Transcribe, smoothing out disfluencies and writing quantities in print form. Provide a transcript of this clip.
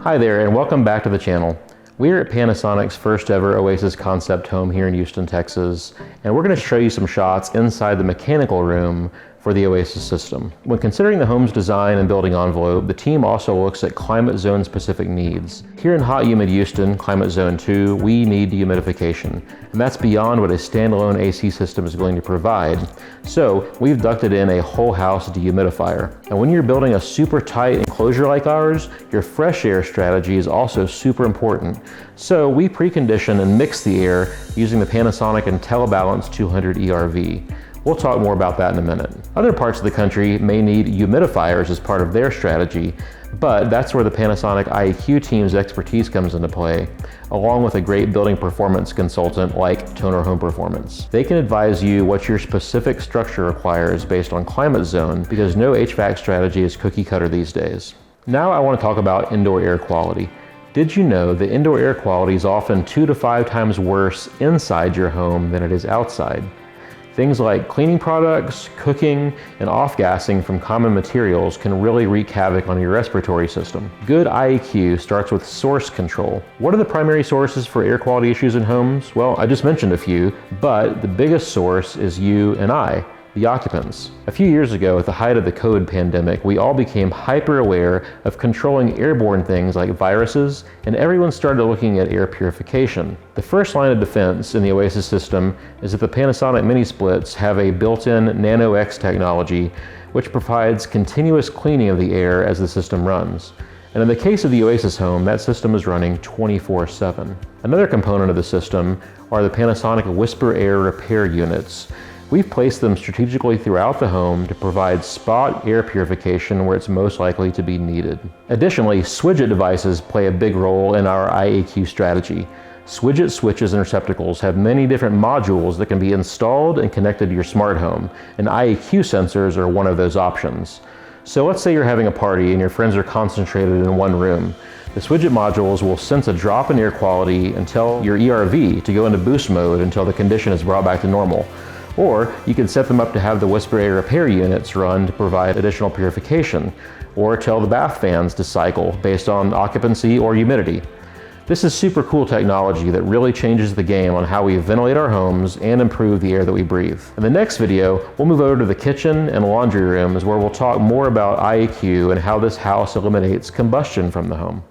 Hi there, and welcome back to the channel. We're at Panasonic's first ever OASYS concept home here in Houston, Texas, and we're going to show you some shots inside the mechanical room for the OASYS system. When considering the home's design and building envelope, the team also looks at climate zone specific needs. Here in hot, humid Houston, climate zone 2, we need dehumidification, and that's beyond what a standalone AC system is going to provide. So we've ducted in a whole house dehumidifier. And when you're building a super tight enclosure like ours, your fresh air strategy is also super important. So we precondition and mix the air using the Panasonic IntelliBalance 200 ERV. We'll talk more about that in a minute. Other parts of the country may need humidifiers as part of their strategy, but that's where the Panasonic IEQ team's expertise comes into play, along with a great building performance consultant like Toner Home Performance. They can advise you what your specific structure requires based on climate zone, because no HVAC strategy is cookie cutter these days. Now I want to talk about indoor air quality. Did you know that indoor air quality is often 2 to 5 times worse inside your home than it is outside? Things like cleaning products, cooking, and off-gassing from common materials can really wreak havoc on your respiratory system. Good IEQ starts with source control. What are the primary sources for air quality issues in homes? Well, I just mentioned a few, but the biggest source is you and I, the occupants. A few years ago, at the height of the COVID pandemic, we all became hyper aware of controlling airborne things like viruses, and everyone started looking at air purification. The first line of defense in the OASYS system is that the Panasonic mini splits have a built-in Nanoe technology, which provides continuous cleaning of the air as the system runs. And in the case of the OASYS home, that system is running 24/7. Another component of the system are the Panasonic Whisper Air repair units. We've placed them strategically throughout the home to provide spot air purification where it's most likely to be needed. Additionally, Swidget devices play a big role in our IAQ strategy. Swidget switches and receptacles have many different modules that can be installed and connected to your smart home, and IAQ sensors are one of those options. So let's say you're having a party and your friends are concentrated in one room. The Swidget modules will sense a drop in air quality and tell your ERV to go into boost mode until the condition is brought back to normal. Or you can set them up to have the Whisper Air repair units run to provide additional purification, or tell the bath fans to cycle based on occupancy or humidity. This is super cool technology that really changes the game on how we ventilate our homes and improve the air that we breathe. In the next video, we'll move over to the kitchen and laundry rooms where we'll talk more about IAQ and how this house eliminates combustion from the home.